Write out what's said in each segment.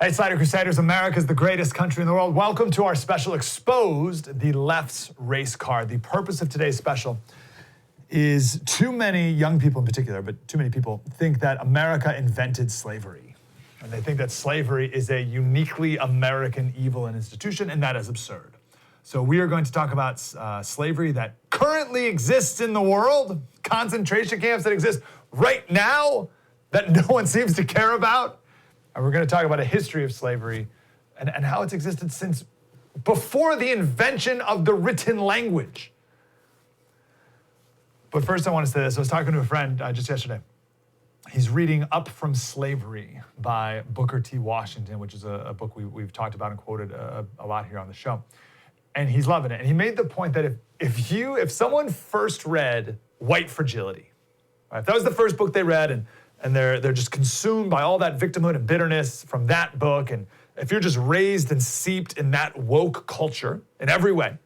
Hey, Slider Crusaders, America's the greatest country in the world. Welcome to our special Exposed, the Left's Race Card. The purpose of today's special is too many young people in particular, but too many people think that America invented slavery. And they think that slavery is a uniquely American evil and institution, and that is absurd. So we are going to talk about slavery that currently exists in the world, concentration camps that exist right now that no one seems to care about. And we're going to talk about a history of slavery and how it's existed since before the invention of the written language. But first I want to say this. I was talking to a friend just yesterday. He's reading Up From Slavery by Booker T. Washington, which is a book we've talked about and quoted a lot here on the show. And he's loving it. And he made the point that if someone first read White Fragility, right, if that was the first book they read and they're just consumed by all that victimhood and bitterness from that book, and if you're just raised and steeped in that woke culture in every way,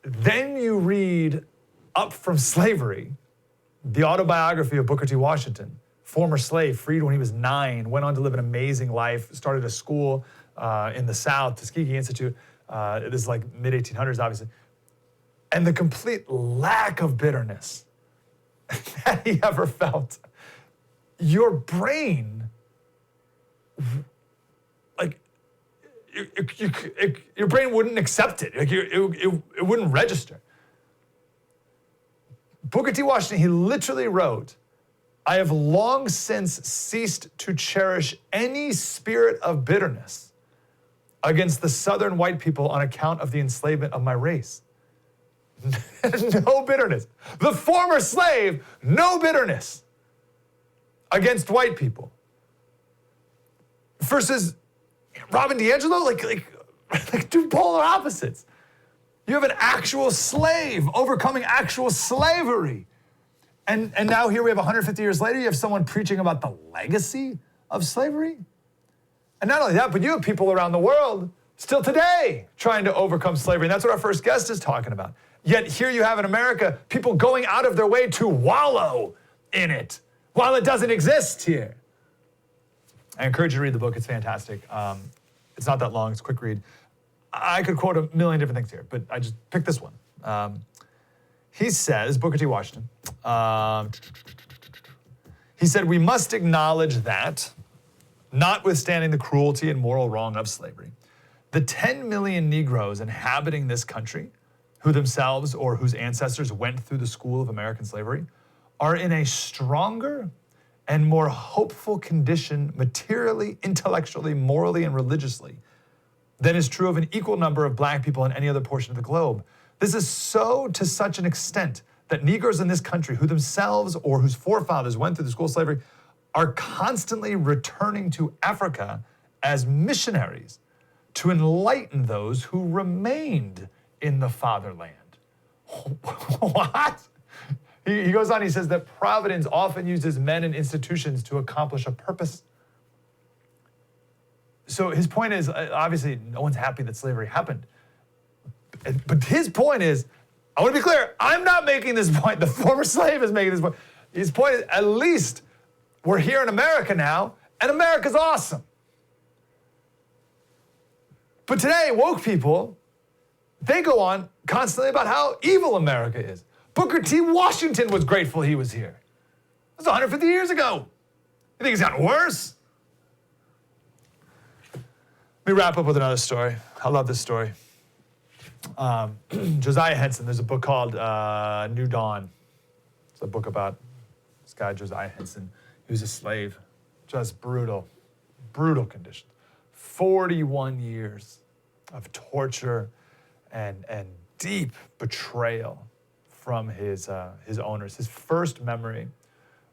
then you read Up From Slavery, the autobiography of Booker T. Washington, former slave, freed when he was 9, went on to live an amazing life, started a school in the South, Tuskegee Institute. This is like mid-1800s, obviously. And the complete lack of bitterness that he ever felt. Your brain, like, your brain wouldn't accept it. Like, it wouldn't register. Booker T. Washington, he literally wrote, "I have long since ceased to cherish any spirit of bitterness against the Southern white people on account of the enslavement of my race." No bitterness. The former slave, no bitterness against white people. Versus Robin DiAngelo, like two polar opposites. You have an actual slave overcoming actual slavery. And now here we have 150 years later, you have someone preaching about the legacy of slavery. And not only that, but you have people around the world still today trying to overcome slavery. And that's what our first guest is talking about. Yet here you have in America, people going out of their way to wallow in it while it doesn't exist here. I encourage you to read the book. It's fantastic. It's not that long. It's a quick read. I could quote a million different things here, but I just picked this one. He says, Booker T. Washington, he said, "We must acknowledge that, notwithstanding the cruelty and moral wrong of slavery, the 10 million Negroes inhabiting this country, who themselves or whose ancestors went through the school of American slavery, are in a stronger and more hopeful condition materially, intellectually, morally, and religiously than is true of an equal number of black people in any other portion of the globe. This is so to such an extent that Negroes in this country who themselves or whose forefathers went through the school of slavery are constantly returning to Africa as missionaries to enlighten those who remained in the fatherland." What? He goes on, he says that Providence often uses men and institutions to accomplish a purpose. So his point is, obviously, no one's happy that slavery happened. But his point is, I want to be clear, I'm not making this point. The former slave is making this point. His point is, at least we're here in America now, and America's awesome. But today, woke people, they go on constantly about how evil America is. Booker T. Washington was grateful he was here. That was 150 years ago. You think it's gotten worse? Let me wrap up with another story. I love this story. Josiah Henson, there's a book called New Dawn. It's a book about this guy, Josiah Henson. He was a slave. Just brutal conditions. 41 years of torture and deep betrayal from his owners. His first memory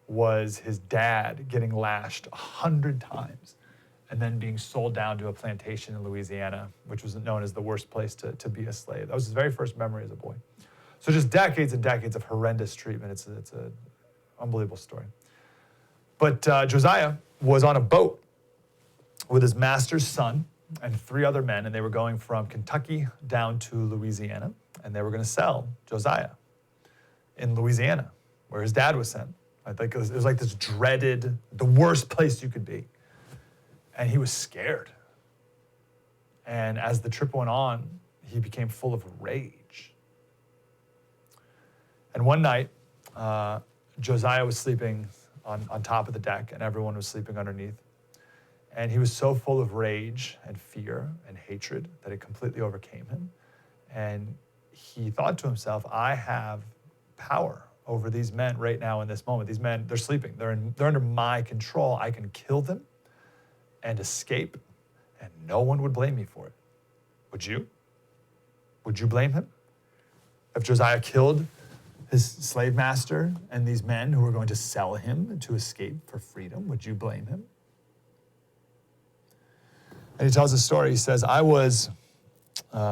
was his dad getting lashed 100 times and then being sold down to a plantation in Louisiana, which was known as the worst place to be a slave. That was his very first memory as a boy. So just decades and decades of horrendous treatment. It's an unbelievable story. But Josiah was on a boat with his master's son and 3 other men, and they were going from Kentucky down to Louisiana, and they were going to sell Josiah in Louisiana, where his dad was sent. I think it was like this dreaded, the worst place you could be. And he was scared. And as the trip went on, he became full of rage. And one night, Josiah was sleeping on top of the deck, and everyone was sleeping underneath. And he was so full of rage and fear and hatred that it completely overcame him. And he thought to himself, I have power over these men right now in this moment. These men, they're sleeping. They're under my control. I can kill them and escape, and no one would blame me for it. Would you? Would you blame him? If Josiah killed his slave master and these men who were going to sell him to escape for freedom, would you blame him? And he tells a story. He says, I was alone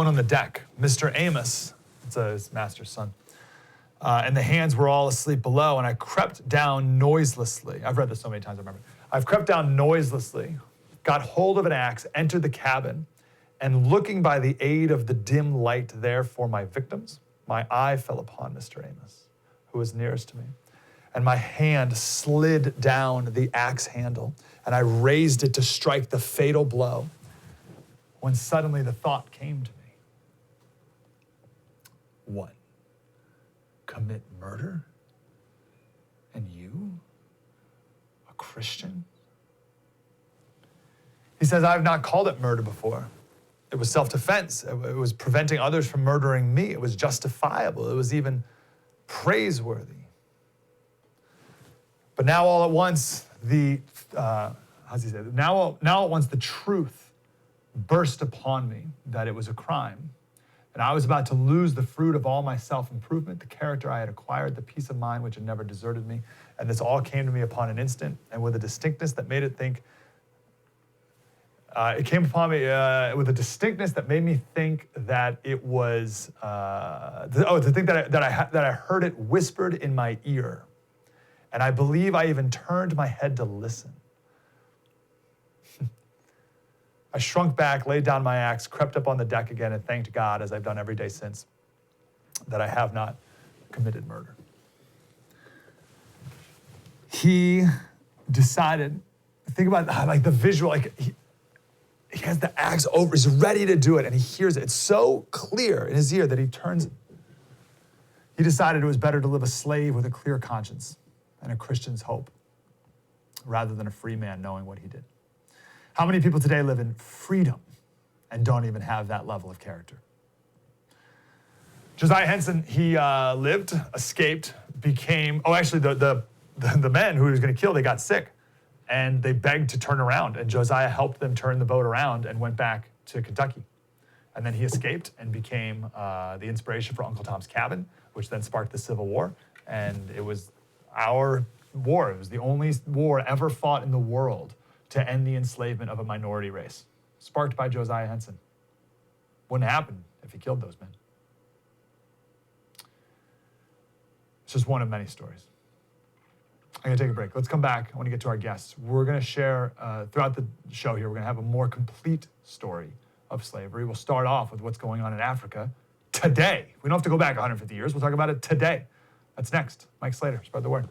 on the deck. Mr. Amos, it's his master's son, and the hands were all asleep below, and I crept down noiselessly. I've read this so many times, I remember. I've crept down noiselessly, got hold of an axe, entered the cabin, and looking by the aid of the dim light there for my victims, my eye fell upon Mr. Amos, who was nearest to me. And my hand slid down the axe handle, and I raised it to strike the fatal blow, when suddenly the thought came to me. What? Commit murder? And you? A Christian? He says, I've not called it murder before. It was self-defense. It was preventing others from murdering me. It was justifiable. It was even praiseworthy. But now all at once, now at once the truth burst upon me that it was a crime. And I was about to lose the fruit of all my self-improvement, the character I had acquired, the peace of mind which had never deserted me. And this all came to me upon an instant, and with a distinctness that made it think, it came upon me with a distinctness that made me think that it was, to think that I heard it whispered in my ear. And I believe I even turned my head to listen. I shrunk back, laid down my axe, crept up on the deck again, and thanked God, as I've done every day since, that I have not committed murder. He decided, think about like the visual, like he has the axe over, he's ready to do it, and he hears it. It's so clear in his ear that he turns. He decided it was better to live a slave with a clear conscience and a Christian's hope, rather than a free man knowing what he did. How many people today live in freedom and don't even have that level of character? Josiah Henson, he lived, escaped, became, the men who he was going to kill, they got sick, and they begged to turn around, and Josiah helped them turn the boat around and went back to Kentucky. And then he escaped and became the inspiration for Uncle Tom's Cabin, which then sparked the Civil War, and it was our war. It was the only war ever fought in the world to end the enslavement of a minority race, sparked by Josiah Henson. Wouldn't happen if he killed those men. It's just one of many stories. I'm gonna take a break. Let's come back. I wanna get to our guests. We're gonna share, throughout the show here, we're gonna have a more complete story of slavery. We'll start off with what's going on in Africa today. We don't have to go back 150 years. We'll talk about it today. That's next. Mike Slater, spread the word.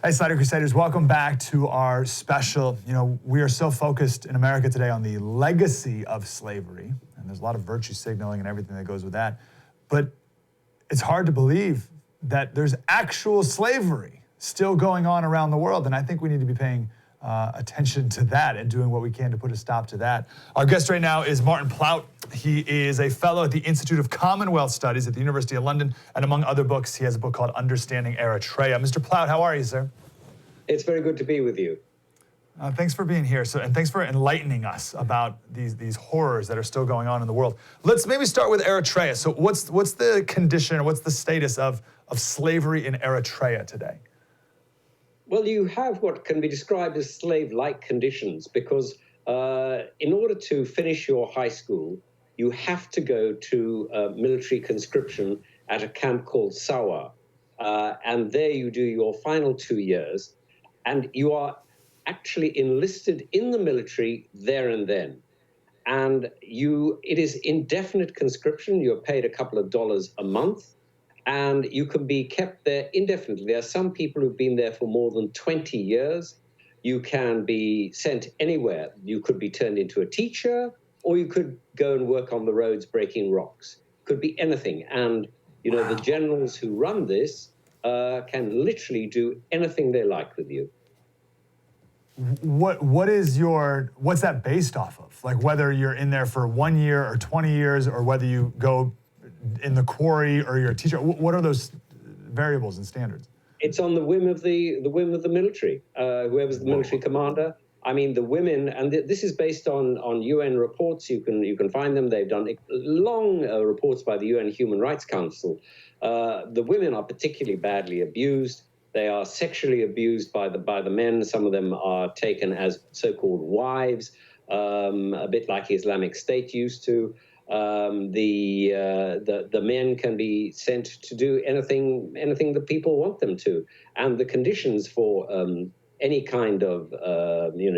Hey, Slater Crusaders, welcome back to our special. You know, we are so focused in America today on the legacy of slavery, and there's a lot of virtue signaling and everything that goes with that. But it's hard to believe that there's actual slavery still going on around the world, and I think we need to be paying attention to that and doing what we can to put a stop to that. Our guest right now is Martin Plaut. He is a fellow at the Institute of Commonwealth Studies at the University of London, and among other books, he has a book called Understanding Eritrea. Mr. Plaut, how are you, sir? It's very good to be with you. Thanks for being here, and thanks for enlightening us about these horrors that are still going on in the world. Let's maybe start with Eritrea. So what's the condition, or what's the status of slavery in Eritrea today? Well, you have what can be described as slave-like conditions, because in order to finish your high school, you have to go to military conscription at a camp called Sawa. And there you do your final 2 years, and you are actually enlisted in the military there and then. And it is indefinite conscription. You're paid a couple of dollars a month, and you can be kept there indefinitely. There are some people who've been there for more than 20 years. You can be sent anywhere. You could be turned into a teacher, or you could go and work on the roads breaking rocks. Could be anything. And, the generals who run this can literally do anything they like with you. What's that based off of? Like whether you're in there for 1 year or 20 years, or whether you go in the quarry or you're a teacher? What are those variables and standards? It's on the whim of the military. Whoever's the military commander. I mean, the women, and this is based on UN reports. You can find them. They've done long reports by the UN Human Rights Council. The women are particularly badly abused. They are sexually abused by the men. Some of them are taken as so-called wives, a bit like Islamic State used to. The men can be sent to do anything that people want them to, and the conditions for any kind of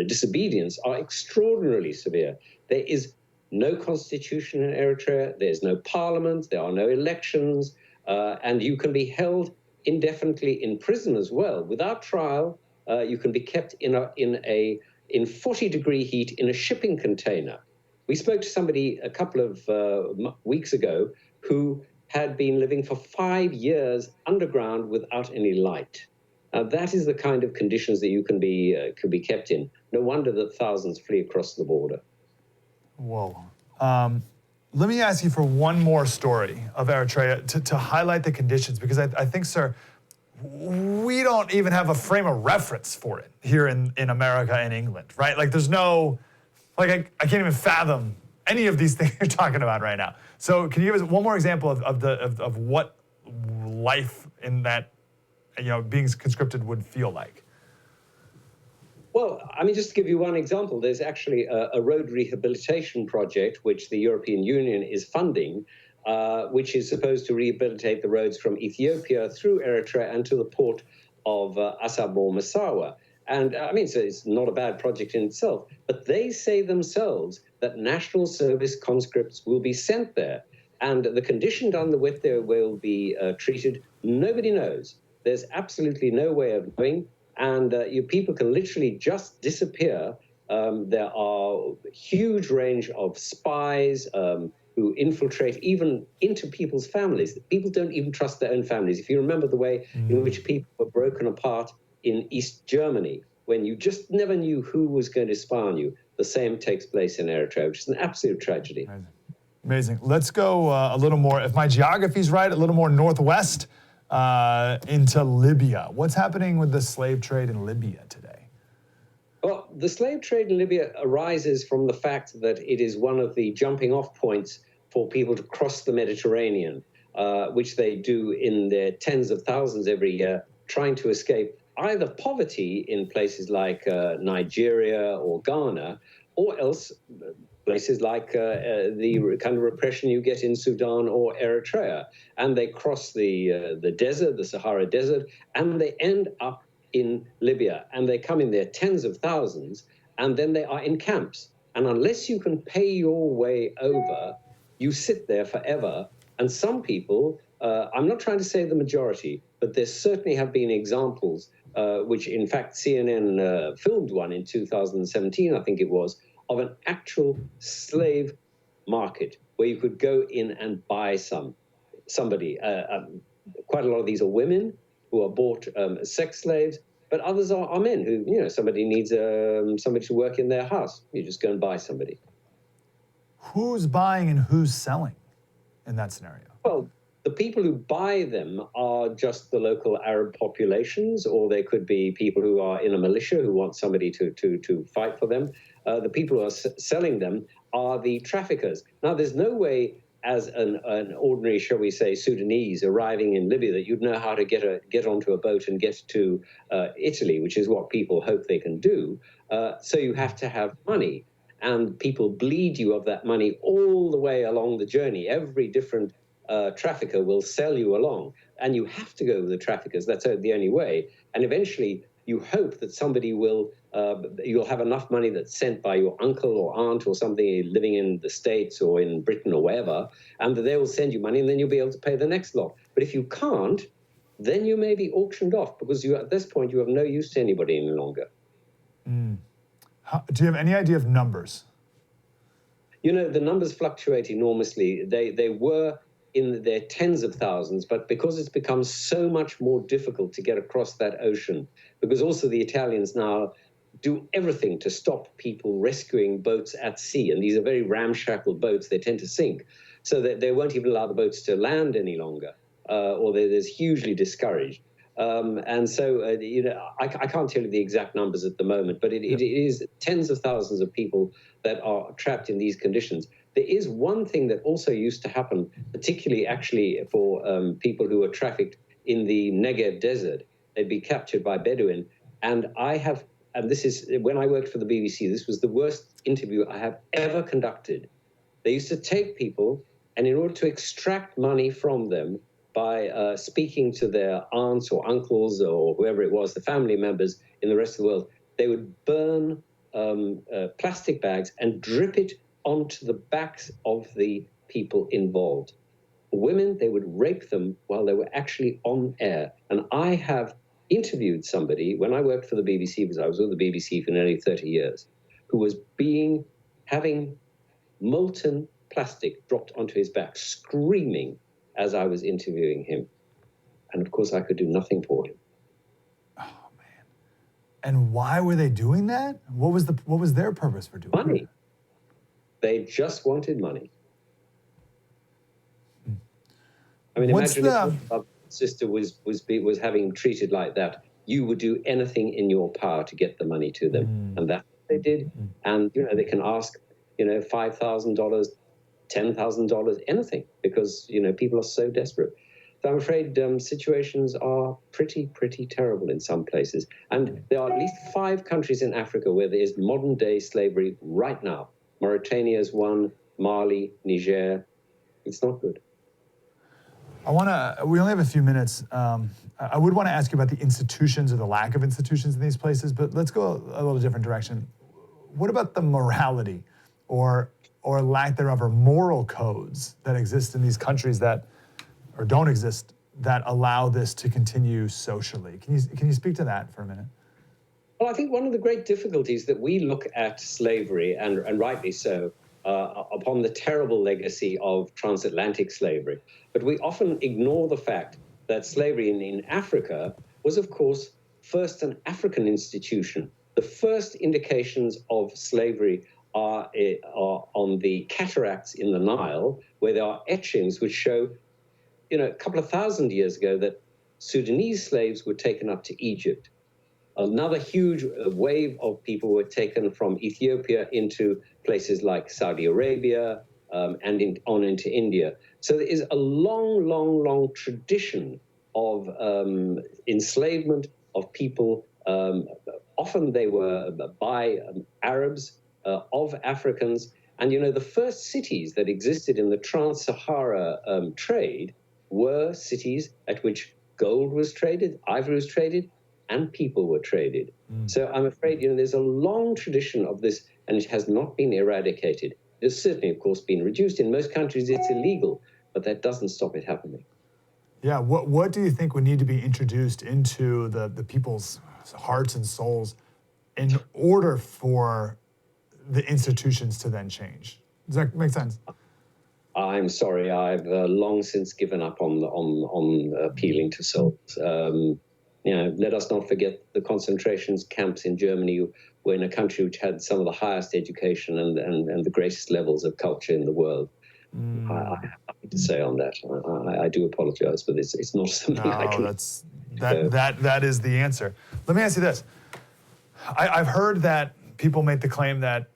disobedience are extraordinarily severe. There is no constitution in Eritrea. There's no parliament. There are no elections, and you can be held indefinitely in prison as well without trial. You can be kept in 40-degree heat in a shipping container. We spoke to somebody a couple of weeks ago who had been living for 5 years underground without any light. That is the kind of conditions that you can be kept in. No wonder that thousands flee across the border. Whoa. Let me ask you for one more story of Eritrea to highlight the conditions, because I think, sir, we don't even have a frame of reference for it here in America and England, right? Like there's no, I can't even fathom any of these things you're talking about right now. So can you give us one more example of what life in that, being conscripted would feel like? Well, I mean, just to give you one example, there's actually a road rehabilitation project which the European Union is funding, which is supposed to rehabilitate the roads from Ethiopia through Eritrea and to the port of Asab or Massawa. And I mean, so it's not a bad project in itself, but they say themselves that national service conscripts will be sent there. And the conditions under which they will be treated, nobody knows. There's absolutely no way of knowing. And people can literally just disappear. There are a huge range of spies who infiltrate even into people's families. People don't even trust their own families. If you remember the way in which people were broken apart in East Germany, when you just never knew who was going to spy on you, the same takes place in Eritrea, which is an absolute tragedy. Amazing. Let's go a little more, if my geography's right, a little more northwest into Libya. What's happening with the slave trade in Libya today? Well, the slave trade in Libya arises from the fact that it is one of the jumping off points for people to cross the Mediterranean, which they do in their tens of thousands every year, trying to escape either poverty in places like Nigeria or Ghana, or else places like the kind of repression you get in Sudan or Eritrea. And they cross the desert, the Sahara Desert, and they end up in Libya. And they come in their tens of thousands, and then they are in camps. And unless you can pay your way over, you sit there forever. And some people, I'm not trying to say the majority, but there certainly have been examples, which in fact CNN filmed one in 2017, I think it was, of an actual slave market where you could go in and buy somebody. Quite a lot of these are women who are bought as sex slaves, but others are men who, somebody needs somebody to work in their house. You just go and buy somebody. Who's buying and who's selling in that scenario? Well, the people who buy them are just the local Arab populations, or they could be people who are in a militia who want somebody to fight for them. The people who are selling them are the traffickers. Now, there's no way as an ordinary, shall we say, Sudanese arriving in Libya that you'd know how to get onto a boat and get to Italy, which is what people hope they can do. So you have to have money, and people bleed you of that money all the way along the journey. Every different trafficker will sell you along, and you have to go with the traffickers. That's the only way. And eventually, you hope that somebody will, you'll have enough money that's sent by your uncle or aunt or something living in the States or in Britain or wherever, and that they will send you money, and then you'll be able to pay the next lot. But if you can't, then you may be auctioned off, because at this point you have no use to anybody any longer. Do you have any idea of numbers? You know, the numbers fluctuate enormously. They were in their tens of thousands, but because it's become so much more difficult to get across that ocean, because also the Italians now do everything to stop people rescuing boats at sea. And these are very ramshackle boats. They tend to sink. So that they won't even allow the boats to land any longer, or they're hugely discouraged. And so, you know, I can't tell you the exact numbers at the moment, but it is tens of thousands of people that are trapped in these conditions. There is one thing that also used to happen, particularly actually for people who were trafficked in the Negev desert. They'd be captured by Bedouin. And this is, when I worked for the BBC, this was the worst interview I have ever conducted. They used to take people, and in order to extract money from them, by speaking to their aunts or uncles or whoever it was, the family members in the rest of the world, they would burn plastic bags and drip it onto the backs of the people involved. Women, they would rape them while they were actually on air. And I have interviewed somebody when I worked for the BBC, because I was with the BBC for nearly 30 years, who was having molten plastic dropped onto his back, screaming as I was interviewing him. And of course, I could do nothing for him. Oh, man. And why were they doing that? What was their purpose for doing money? That? They just wanted money. I mean, imagine if your sister was having treated like that, you would do anything in your power to get the money to them. And that's what they did. And, you know, they can ask, you know, $5,000, $10,000, anything, because, you know, people are so desperate. So I'm afraid situations are pretty terrible in some places. And there are at least 5 countries in Africa where there is modern day slavery right now. Mauritania is one, Mali, Niger. It's not good. We only have a few minutes. I would want to ask you about the institutions or the lack of institutions in these places, but let's go a little different direction. What about the morality or lack thereof, or moral codes that exist in these countries that, or don't exist, that allow this to continue socially? Can you speak to that for a minute? Well, I think one of the great difficulties that we look at slavery, and rightly so, upon the terrible legacy of transatlantic slavery, but we often ignore the fact that slavery in Africa was, of course, first an African institution. The first indications of slavery are on the cataracts in the Nile, where there are etchings which show, you know, a couple of thousand years ago that Sudanese slaves were taken up to Egypt. Another huge wave of people were taken from Ethiopia into places like Saudi Arabia and on into India. So there is a long tradition of enslavement of people. Often they were by Arabs, of Africans. And, you know, the first cities that existed in the trans-Sahara trade were cities at which gold was traded, ivory was traded, and people were traded. So I'm afraid, you know, there's a long tradition of this, and it has not been eradicated. It's certainly, of course, been reduced. In most countries, it's illegal, but that doesn't stop it happening. Yeah, what do you think would need to be introduced into the people's hearts and souls in order for the institutions to then change? Does that make sense? I'm sorry, I've long since given up on appealing to souls. You know, let us not forget the concentration camps in Germany were in a country which had some of the highest education and the greatest levels of culture in the world. I have nothing to say on that. I do apologize for this. It's not something I can... That is the answer. Let me ask you this. I've heard that people make the claim that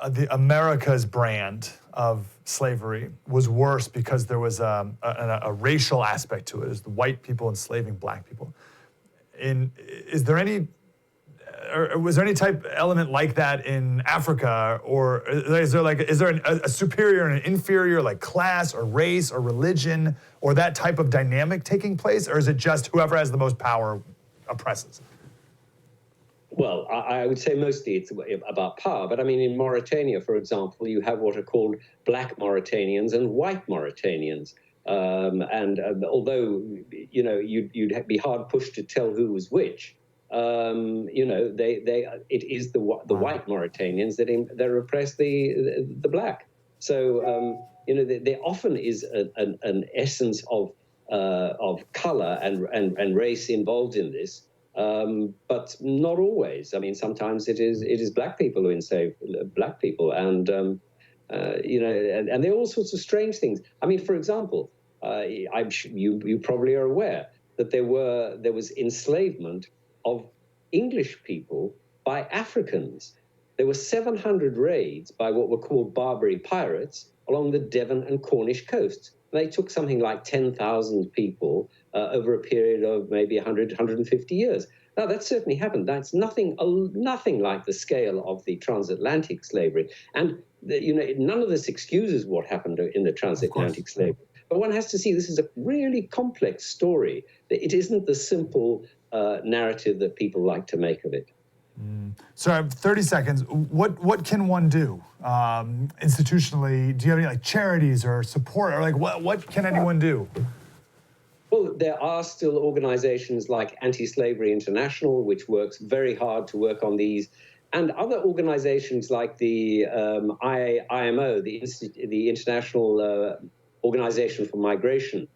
the America's brand of slavery was worse because there was a racial aspect to it. It was the white people enslaving black people. Was there any type element like that in Africa, or is there a superior and an inferior, like class or race or religion or that type of dynamic taking place, or is it just whoever has the most power oppresses? Well, I would say mostly it's about power. But I mean, in Mauritania, for example, you have what are called black Mauritanians and white Mauritanians. Although, you'd be hard pushed to tell who was which, it is the white Mauritanians that repress the black. So, there often is an essence of color and race involved in this. But not always. I mean, sometimes it is black people who enslave black people, and there are all sorts of strange things. I mean, for example, you probably are aware that there was enslavement of English people by Africans. There were 700 raids by what were called Barbary pirates along the Devon and Cornish coasts. They took something like 10,000 people over a period of maybe 100, 150 years. Now, that certainly happened. That's nothing like the scale of the transatlantic slavery. And, none of this excuses what happened in the transatlantic slavery. But one has to see this is a really complex story. It isn't the simple narrative that people like to make of it. So I have 30 seconds. What can one do institutionally? Do you have any charities or support, or what can anyone do? Well, there are still organizations like Anti-Slavery International, which works very hard to work on these, and other organizations like the IMO, the International Organization for Migration.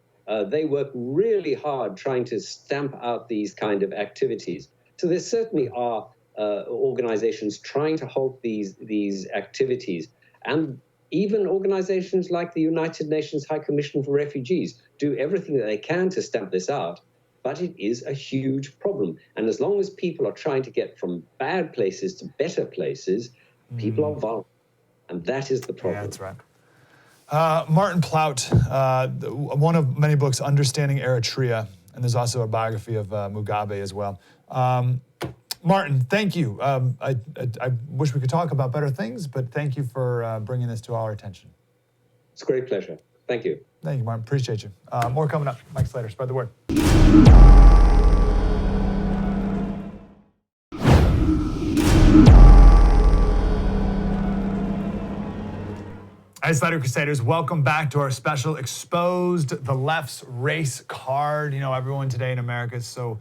They work really hard trying to stamp out these kind of activities. So there certainly are organizations trying to halt these activities, and even organizations like the United Nations High Commission for Refugees do everything that they can to stamp this out, but it is a huge problem. And as long as people are trying to get from bad places to better places, people are vulnerable, and that is the problem. Yeah, that's right. Martin Plaut, one of many books, Understanding Eritrea, and there's also a biography of Mugabe as well. Martin, thank you. I wish we could talk about better things, but thank you for bringing this to our attention. It's a great pleasure. Thank you. Thank you, Martin. Appreciate you. More coming up. Mike Slater, spread the word. Hi, Slater Crusaders. Welcome back to our special Exposed the Left's Race card. Everyone today in America is so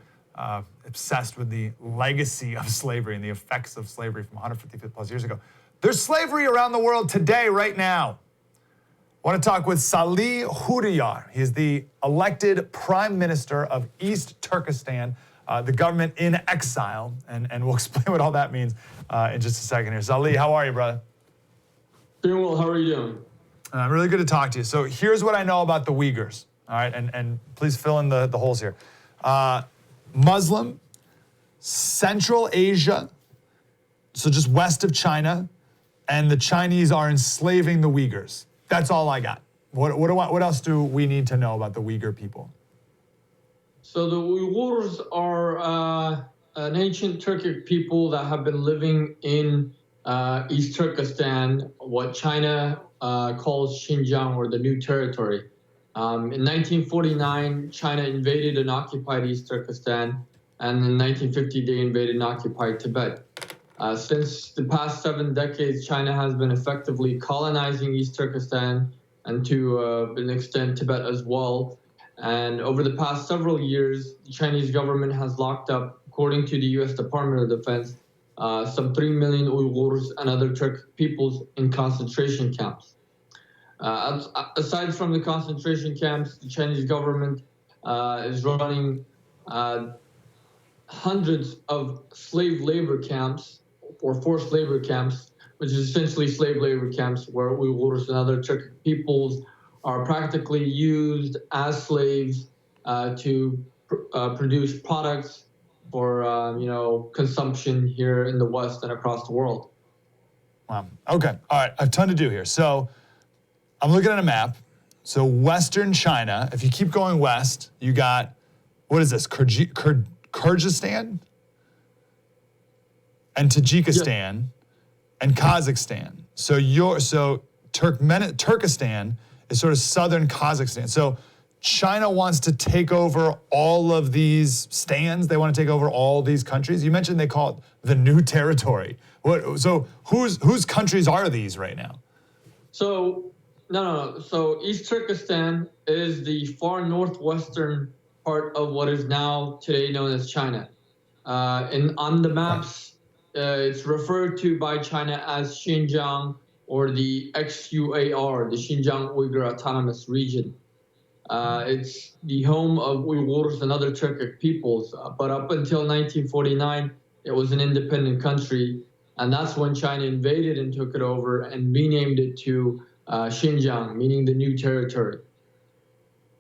obsessed with the legacy of slavery and the effects of slavery from 150 plus years ago. There's slavery around the world today, right now. I want to talk with Salih Hudayar. He is the elected Prime Minister of East Turkestan, the government in exile, and we'll explain what all that means in just a second here. Salih, how are you, brother? Doing well. How are you doing? Really good to talk to you. So here's what I know about the Uyghurs, all right? And please fill in the holes here. Muslim, Central Asia, so just west of China, and the Chinese are enslaving the Uyghurs. That's all I got. What else do we need to know about the Uyghur people? So the Uyghurs are an ancient Turkic people that have been living in East Turkestan, what China calls Xinjiang, or the New Territory. In 1949, China invaded and occupied East Turkestan, and in 1950, they invaded and occupied Tibet. Since the past 7 decades, China has been effectively colonizing East Turkestan and to an extent Tibet as well. And over the past several years, the Chinese government has locked up, according to the U.S. Department of Defense, some 3 million Uyghurs and other Turkic peoples in concentration camps. Aside from the concentration camps, the Chinese government is running hundreds of slave labor camps, or forced labor camps, which is essentially slave labor camps where Uyghurs and other Turkic peoples are practically used as slaves to produce products for consumption here in the West and across the world. Wow. Okay. All right. I have a ton to do here. So I'm looking at a map. So Western China, if you keep going west, you got, what is this, Kyrgyzstan and Tajikistan and Kazakhstan. So Turkestan is sort of southern Kazakhstan. So China wants to take over all of these stands. They want to take over all these countries. You mentioned they call it the new territory. So whose countries are these right now? So no. So East Turkestan is the far northwestern part of what is now today known as China. And on the maps, it's referred to by China as Xinjiang, or the XUAR, the Xinjiang Uyghur Autonomous Region. It's the home of Uyghurs and other Turkic peoples. But up until 1949, it was an independent country. And that's when China invaded and took it over and renamed it to Xinjiang, meaning the new territory.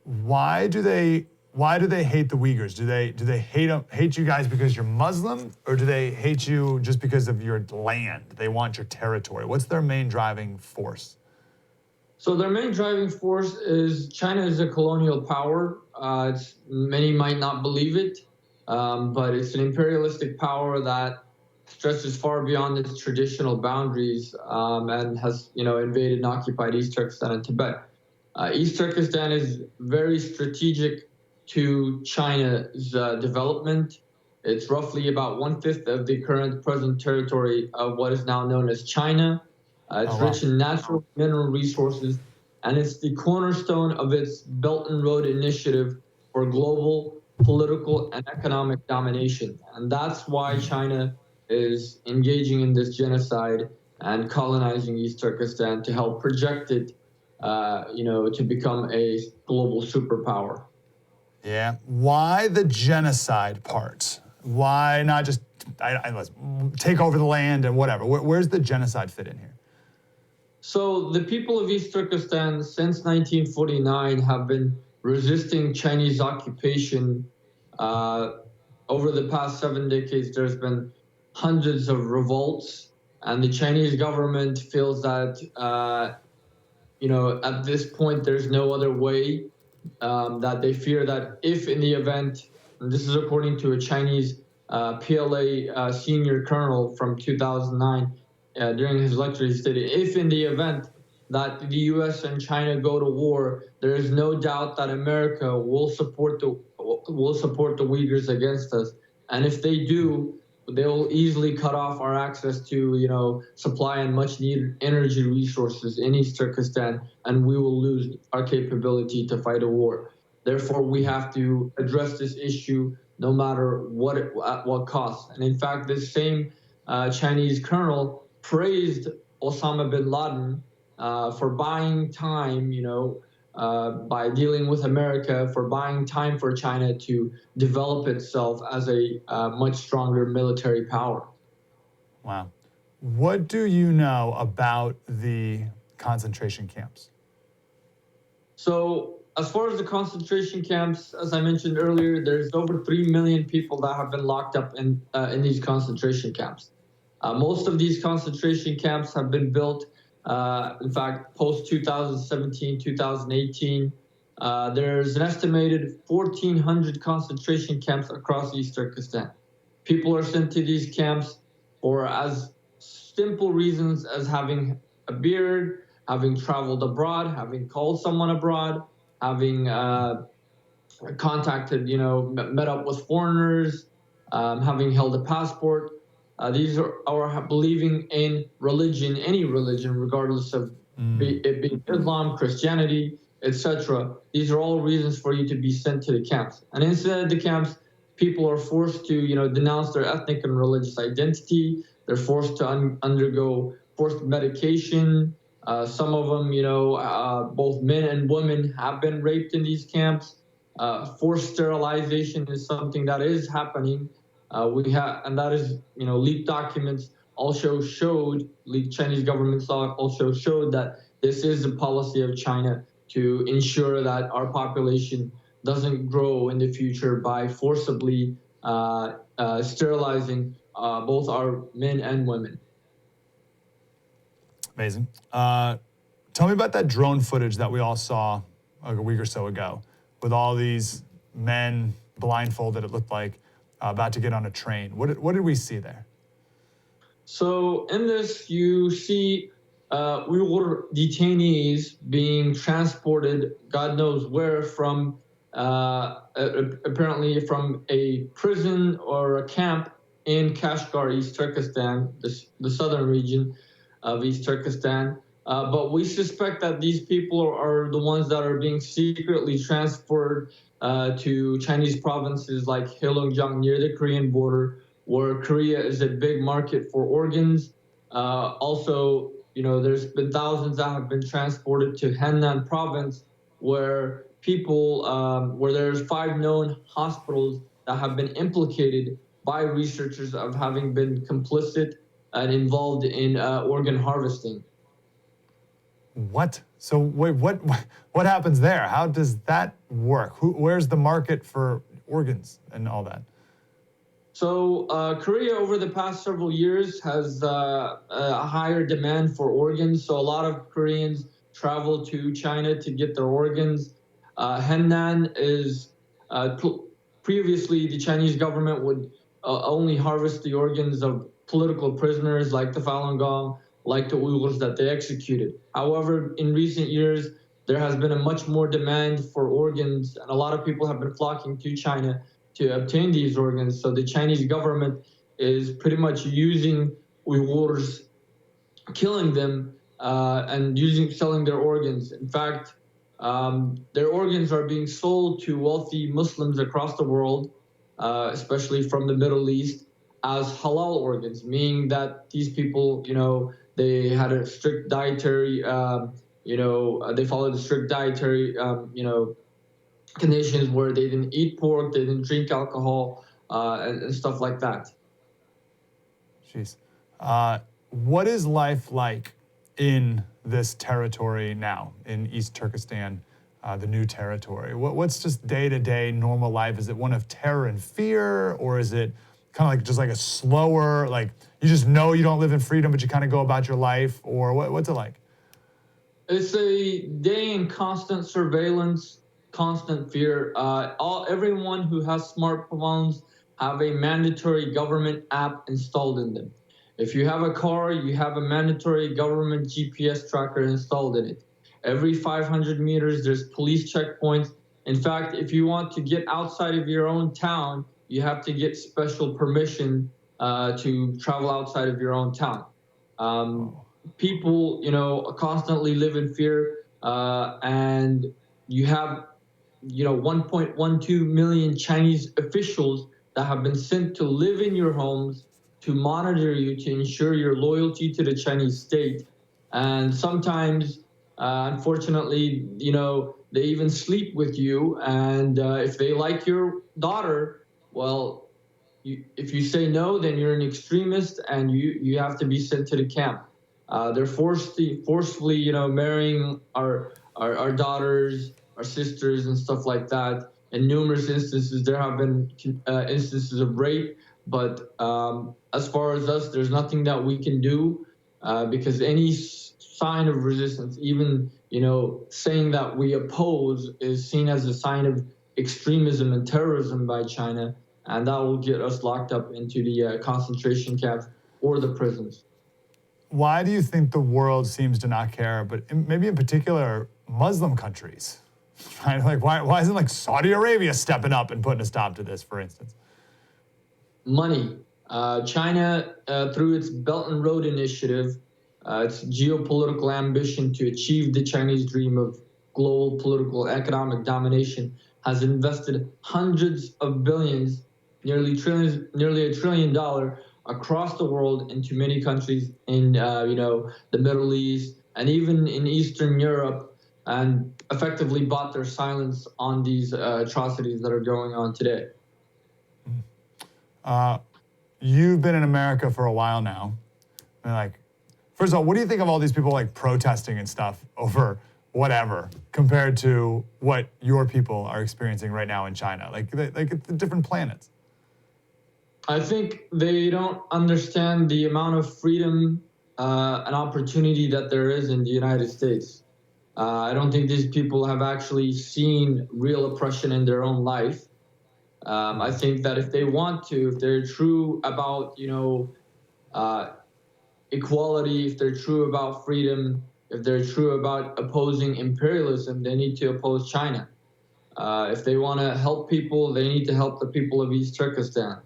Why do they hate the Uyghurs? Do they hate you guys because you're Muslim, or do they hate you just because of your land? They want your territory. What's their main driving force? So their main driving force is China is a colonial power. Many might not believe it, but it's an imperialistic power that stretches far beyond its traditional boundaries, and has invaded and occupied East Turkestan and Tibet. East Turkestan is very strategic to China's development. It's roughly about 1/5 of the current present territory of what is now known as China. It's rich in natural mineral resources, and it's the cornerstone of its Belt and Road Initiative for global political and economic domination. And that's why China is engaging in this genocide and colonizing East Turkestan to help project it, to become a global superpower. Yeah. Why the genocide part? Why not just take over the land and whatever? Where's the genocide fit in here? So the people of East Turkestan since 1949 have been resisting Chinese occupation. Over the past 7 decades, there's been hundreds of revolts, and the Chinese government feels that, at this point, there's no other way, that they fear that if in the event, and this is according to a Chinese PLA senior colonel from 2009, during his lecture, he stated, if in the event that the U.S. and China go to war, there is no doubt that America will support the Uyghurs against us. And if they do, they will easily cut off our access to, supply and much needed energy resources in East Turkestan, and we will lose our capability to fight a war. Therefore, we have to address this issue no matter at what cost. And in fact, this same Chinese colonel praised Osama bin Laden for buying time, by dealing with America, for buying time for China to develop itself as a much stronger military power. Wow. What do you know about the concentration camps? So as far as the concentration camps, as I mentioned earlier, there's over 3 million people that have been locked up in these concentration camps. Most of these concentration camps have been built, in fact, post-2017, 2018. There's an estimated 1,400 concentration camps across East Turkestan. People are sent to these camps for as simple reasons as having a beard, having traveled abroad, having called someone abroad, having contacted, met up with foreigners, having held a passport. These are believing in religion, any religion, regardless of it being Islam, Christianity, etc. These are all reasons for you to be sent to the camps. And inside of the camps, people are forced to, denounce their ethnic and religious identity. They're forced to undergo forced medication. Some of them, both men and women have been raped in these camps. Forced sterilization is something that is happening. And that is, leaked documents also showed, leaked Chinese government also showed that this is a policy of China to ensure that our population doesn't grow in the future by forcibly sterilizing both our men and women. Amazing. Tell me about that drone footage that we all saw a week or so ago with all these men blindfolded, it looked like, about to get on a train. What did we see there? So in this, you see Uyghur detainees being transported, God knows where, from apparently from a prison or a camp in Kashgar, East Turkestan, the southern region of East Turkestan. But we suspect that these people are the ones that are being secretly transferred to Chinese provinces like Heilongjiang near the Korean border, where Korea is a big market for organs. Also, there's been thousands that have been transported to Henan province, where where there's 5 known hospitals that have been implicated by researchers of having been complicit and involved in organ harvesting. What? So wait, what happens there? How does that work? Where's the market for organs and all that? So Korea over the past several years has a higher demand for organs. So a lot of Koreans travel to China to get their organs. Henan is previously the Chinese government would only harvest the organs of political prisoners like the Falun Gong, like the Uyghurs that they executed. However, in recent years, there has been a much more demand for organs, and a lot of people have been flocking to China to obtain these organs. So the Chinese government is pretty much using Uyghurs, killing them, and selling their organs. In fact, their organs are being sold to wealthy Muslims across the world, especially from the Middle East, as halal organs, meaning that these people, they had a strict dietary, they followed a strict dietary, conditions where they didn't eat pork, they didn't drink alcohol, and stuff like that. Jeez. What is life like in this territory now, in East Turkestan, the new territory? What's just day-to-day normal life? Is it one of terror and fear, or is it kind of like just like a slower, like you just know you don't live in freedom, but you kind of go about your life, or what's it like? It's a day in constant surveillance, constant fear. Everyone who has smartphones have a mandatory government app installed in them. If you have a car, you have a mandatory government GPS tracker installed in it. Every 500 meters, there's police checkpoints. In fact, if you want to get outside of your own town, you have to get special permission to travel outside of your own town. People, constantly live in fear, and you have, 1.12 million Chinese officials that have been sent to live in your homes, to monitor you, to ensure your loyalty to the Chinese state. And sometimes, unfortunately, they even sleep with you. And if they like your daughter, well, if you say no, then you're an extremist, and you have to be sent to the camp. They're forcefully, marrying our daughters, our sisters, and stuff like that. In numerous instances, there have been instances of rape. But as far as us, there's nothing that we can do because any sign of resistance, even saying that we oppose, is seen as a sign of extremism and terrorism by China, and that will get us locked up into the concentration camps or the prisons. Why do you think the world seems to not care, but maybe in particular Muslim countries, right? Like why isn't like Saudi Arabia stepping up and putting a stop to this, for instance? Money. China, through its Belt and Road Initiative, its geopolitical ambition to achieve the Chinese dream of global political economic domination, has invested hundreds of billions, nearly $1 trillion across the world into many countries in the Middle East and even in Eastern Europe, and effectively bought their silence on these atrocities that are going on today. You've been in America for a while now. And like, first of all, what do you think of all these people like protesting and stuff over whatever compared to what your people are experiencing right now in China? Like it's different planets. I think they don't understand the amount of freedom and opportunity that there is in the United States. I don't think these people have actually seen real oppression in their own life. I think that if they want to, if they're true about, equality, if they're true about freedom, if they're true about opposing imperialism, they need to oppose China. If they want to help people, they need to help the people of East Turkestan.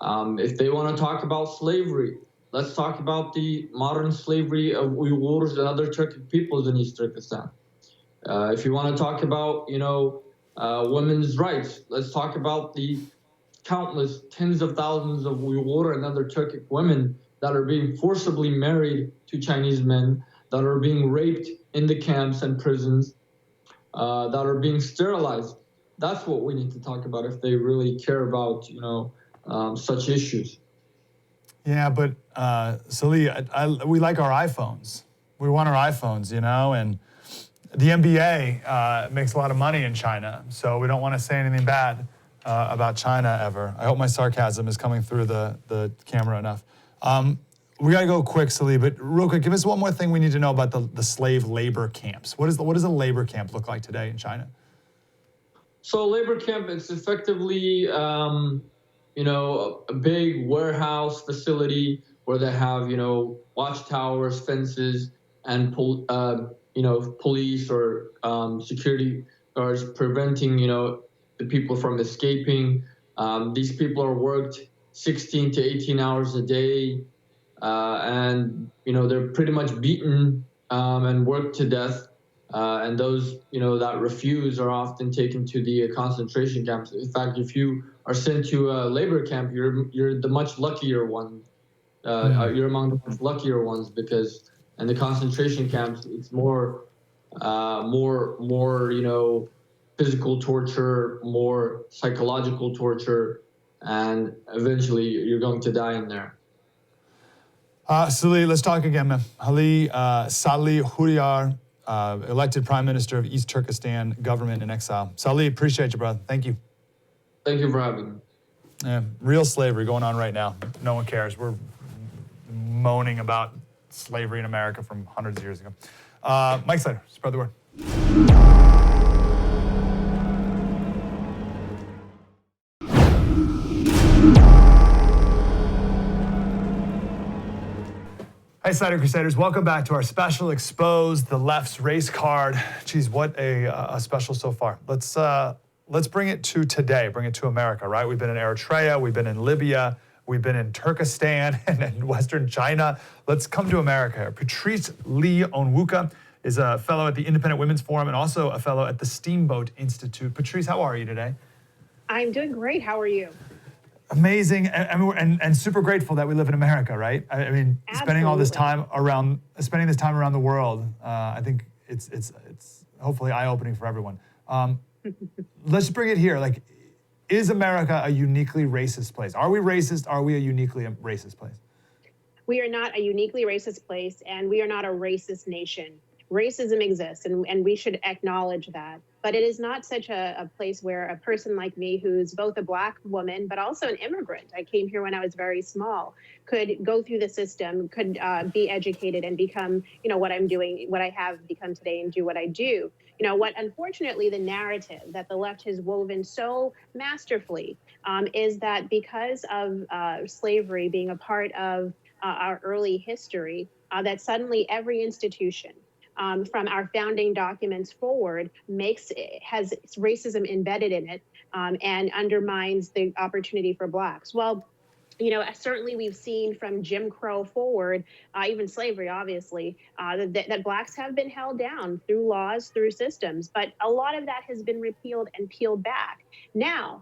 If they want to talk about slavery, let's talk about the modern slavery of Uyghurs and other Turkic peoples in East Turkestan. If you want to talk about, women's rights, let's talk about the countless tens of thousands of Uyghur and other Turkic women that are being forcibly married to Chinese men, that are being raped in the camps and prisons, that are being sterilized. That's what we need to talk about if they really care about, such issues. Yeah, but Salih, we like our iPhones. We want our iPhones, and the NBA makes a lot of money in China, so we don't want to say anything bad about China ever. I hope my sarcasm is coming through the camera enough. We got to go quick, Salih, but real quick, give us one more thing we need to know about the slave labor camps. What does a labor camp look like today in China? So a labor camp, it's effectively, a big warehouse facility where they have, watchtowers, fences, and police or security guards preventing, the people from escaping. These people are worked 16 to 18 hours a day, and they're pretty much beaten and worked to death. And those that refuse are often taken to the concentration camps. In fact, if you are sent to a labor camp, you're the much luckier one. You're among the much luckier ones, because in the concentration camps it's more physical torture, more psychological torture, and eventually you're going to die in there. Salih, let's talk again, man. Salih UYGHUR, elected Prime Minister of East Turkestan government in exile. Salih, appreciate you, brother. Thank you. Thank you for having me. Yeah, real slavery going on right now. No one cares. We're moaning about slavery in America from hundreds of years ago. Mike Slater, spread the word. Hey, Slater Crusaders, welcome back to our special Expose the Left's Race Card. Geez, what a special so far. Let's bring it to today, bring it to America, right? We've been in Eritrea, we've been in Libya, we've been in Turkestan and in Western China. Let's come to America. Patrice Lee Onwuka is a fellow at the Independent Women's Forum and also a fellow at the Steamboat Institute. Patrice, how are you today? I'm doing great. How are you? Amazing, and super grateful that we live in America, right? I mean, spending this time around the world, I think it's hopefully eye-opening for everyone. Let's bring it here. Like, is America a uniquely racist place? Are we racist? Are we a uniquely racist place? We are not a uniquely racist place, and we are not a racist nation. Racism exists, and we should acknowledge that. But it is not such a place where a person like me, who's both a Black woman, but also an immigrant, I came here when I was very small, could go through the system, could be educated and become, what I'm doing, what I have become today, and do what I do. What unfortunately the narrative that the left has woven so masterfully is that because of slavery being a part of our early history, that suddenly every institution, from our founding documents forward, has racism embedded in it and undermines the opportunity for Blacks. Well, certainly we've seen from Jim Crow forward, even slavery, obviously, that Blacks have been held down through laws, through systems, but a lot of that has been repealed and peeled back. Now,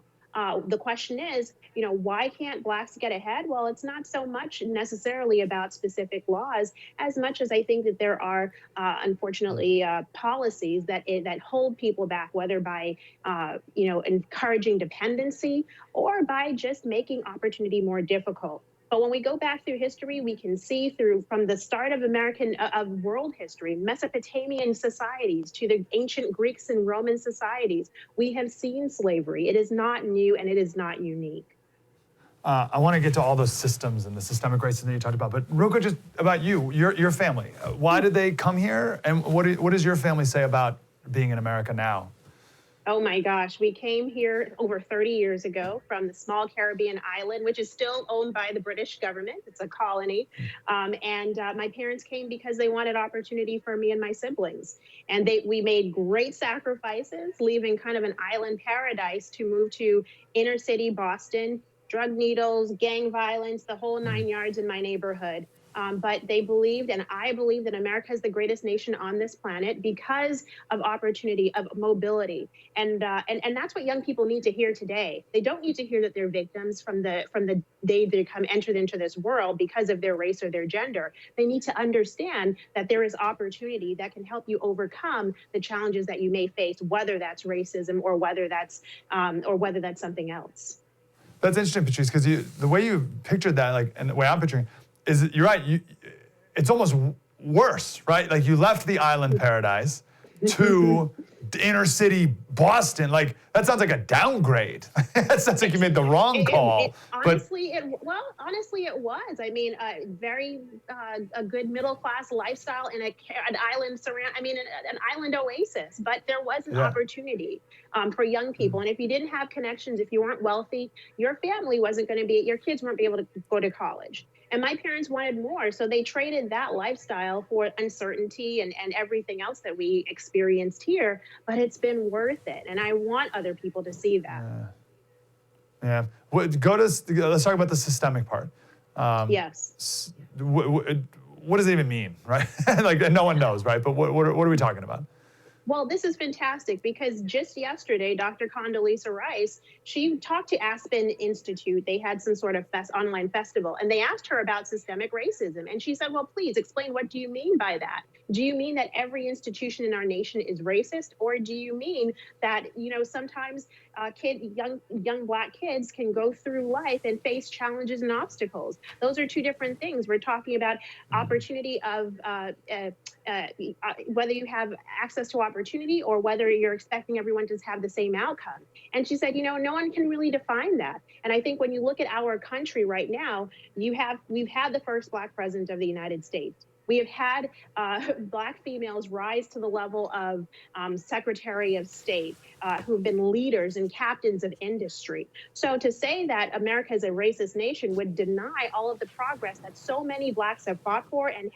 the question is, why can't Blacks get ahead? Well, it's not so much necessarily about specific laws as much as I think that there are, unfortunately, policies that hold people back, whether by, encouraging dependency or by just making opportunity more difficult. But when we go back through history, we can see from the start of world history, Mesopotamian societies to the ancient Greeks and Roman societies, we have seen slavery. It is not new and it is not unique. I want to get to all those systems and the systemic racism that you talked about, but real quick, just about your family. Why did they come here, and what does your family say about being in America now? Oh my gosh, we came here over 30 years ago from the small Caribbean island, which is still owned by the British government. It's a colony. My parents came because they wanted opportunity for me and my siblings. And we made great sacrifices, leaving kind of an island paradise to move to inner city Boston, drug needles, gang violence, the whole 9 yards in my neighborhood. But they believed, and I believe, that America is the greatest nation on this planet because of opportunity, of mobility, and that's what young people need to hear today. They don't need to hear that they're victims from the day they entered into this world because of their race or their gender. They need to understand that there is opportunity that can help you overcome the challenges that you may face, whether that's racism or whether that's something else. That's interesting, Patrice, because the way you pictured that, like, and the way I'm picturing, is you're right. It's almost worse, right? Like, you left the island paradise to inner city Boston. Like, that sounds like a downgrade. That sounds like you made the wrong call. Honestly, it was. I mean, a good middle class lifestyle in an island an island oasis. But there was an opportunity for young people, and if you didn't have connections, if you weren't wealthy, your family wasn't going to be. Your kids weren't be able to go to college. And my parents wanted more, so they traded that lifestyle for uncertainty and everything else that we experienced here. But it's been worth it, and I want other people to see that. Yeah. Let's talk about the systemic part. Yes. What does it even mean, right? Like, no one knows, right? But what are we talking about? Well, this is fantastic because just yesterday, Dr. Condoleezza Rice, she talked to Aspen Institute. They had some sort of online festival, and they asked her about systemic racism. And she said, well, please explain, what do you mean by that? Do you mean that every institution in our nation is racist? Or do you mean that, sometimes young Black kids can go through life and face challenges and obstacles? Those are two different things. We're talking about opportunity of whether you have access to opportunity or whether you're expecting everyone to have the same outcome. And she said, no one can really define that. And I think when you look at our country right now, we've had the first Black president of the United States. We have had Black females rise to the level of Secretary of State, who've been leaders and captains of industry. So to say that America is a racist nation would deny all of the progress that so many Blacks have fought for and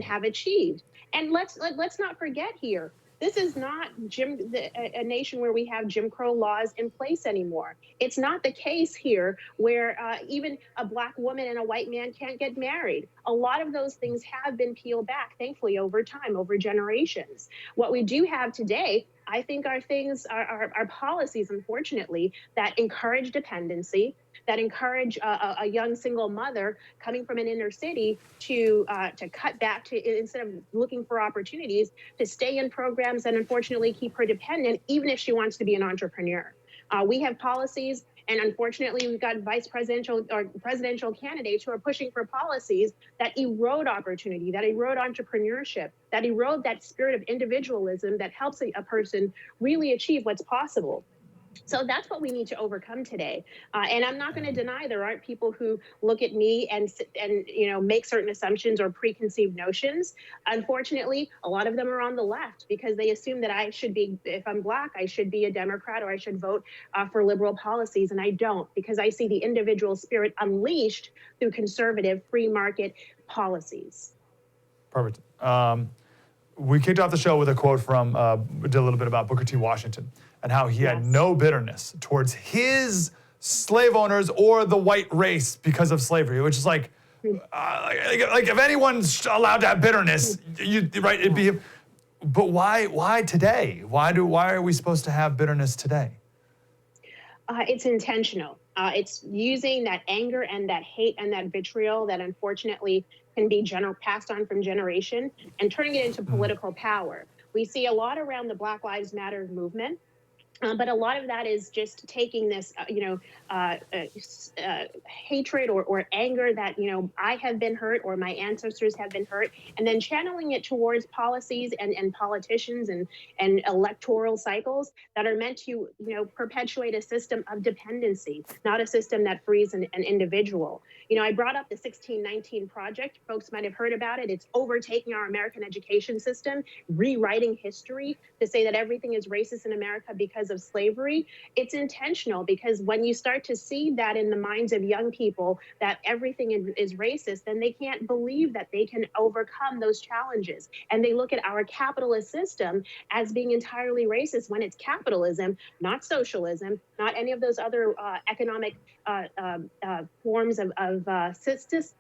have achieved. And let's not forget here, this is not a nation where we have Jim Crow laws in place anymore. It's not the case here where even a Black woman and a white man can't get married. A lot of those things have been peeled back, thankfully, over time, over generations. What we do have today, I think, are policies, unfortunately, that encourage dependency, that encourage a young single mother coming from an inner city to cut back, to instead of looking for opportunities, to stay in programs and unfortunately keep her dependent, even if she wants to be an entrepreneur. We have policies, and unfortunately, we've got vice presidential or presidential candidates who are pushing for policies that erode opportunity, that erode entrepreneurship, that erode that spirit of individualism that helps a person really achieve what's possible. So that's what we need to overcome today. And I'm not going to deny there aren't people who look at me and make certain assumptions or preconceived notions. Unfortunately, a lot of them are on the left because they assume that I should be, if I'm Black, I should be a Democrat or I should vote for liberal policies. And I don't, because I see the individual spirit unleashed through conservative free market policies. Perfect. We kicked off the show with a quote from, we did a little bit about Booker T. Washington and how he had no bitterness towards his slave owners or the white race because of slavery, which is like if anyone's allowed to have bitterness, right? It'd be, but why today? Why are we supposed to have bitterness today? It's intentional. It's using that anger and that hate and that vitriol that unfortunately can be passed on from generation and turning it into political power. We see a lot around the Black Lives Matter movement. But a lot of that is just taking this, hatred or anger that, I have been hurt or my ancestors have been hurt, and then channeling it towards policies and politicians and electoral cycles that are meant to, perpetuate a system of dependency, not a system that frees an individual. I brought up the 1619 Project. Folks might have heard about it. It's overtaking our American education system, rewriting history to say that everything is racist in America because because of slavery, it's intentional, because when you start to see that in the minds of young people, that everything is racist, then they can't believe that they can overcome those challenges. And they look at our capitalist system as being entirely racist, when it's capitalism, not socialism, not any of those other economic forms of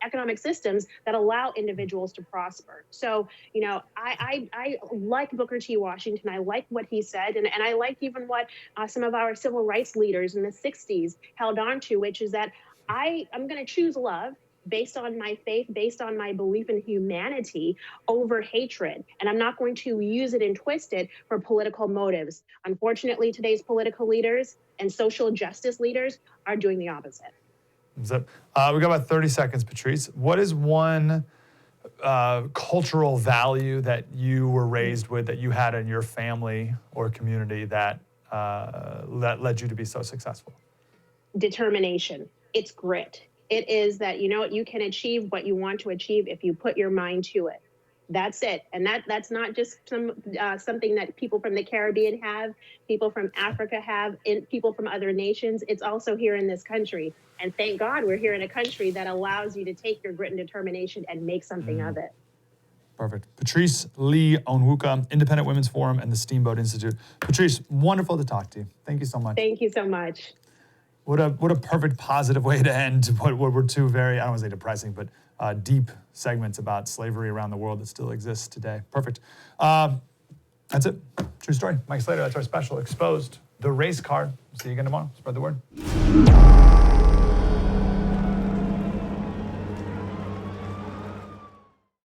economic systems that allow individuals to prosper. So, you know, I like Booker T. Washington. I like what he said, and I like even what some of our civil rights leaders in the 60s held on to, which is that I'm going to choose love based on my faith, based on my belief in humanity over hatred. And I'm not going to use it and twist it for political motives. Unfortunately, today's political leaders and social justice leaders are doing the opposite. We got about 30 seconds, Patrice. What is one cultural value that you were raised with, that you had in your family or community that led you to be so successful? Determination. It's grit. It is that, you know, you can achieve what you want to achieve if you put your mind to it. That's it. And that's not just something that people from the Caribbean have, people from Africa have, and people from other nations. It's also here in this country. And thank God we're here in a country that allows you to take your grit and determination and make something of it. Perfect. Patrice Lee Onwuka, Independent Women's Forum and the Steamboat Institute. Patrice, wonderful to talk to you. Thank you so much. Thank you so much. What a perfect positive way to end what were two very, I don't want to say depressing, but deep segments about slavery around the world that still exists today. Perfect. That's it. True story. Mike Slater, that's our special Exposed, the race card. See you again tomorrow. Spread the word.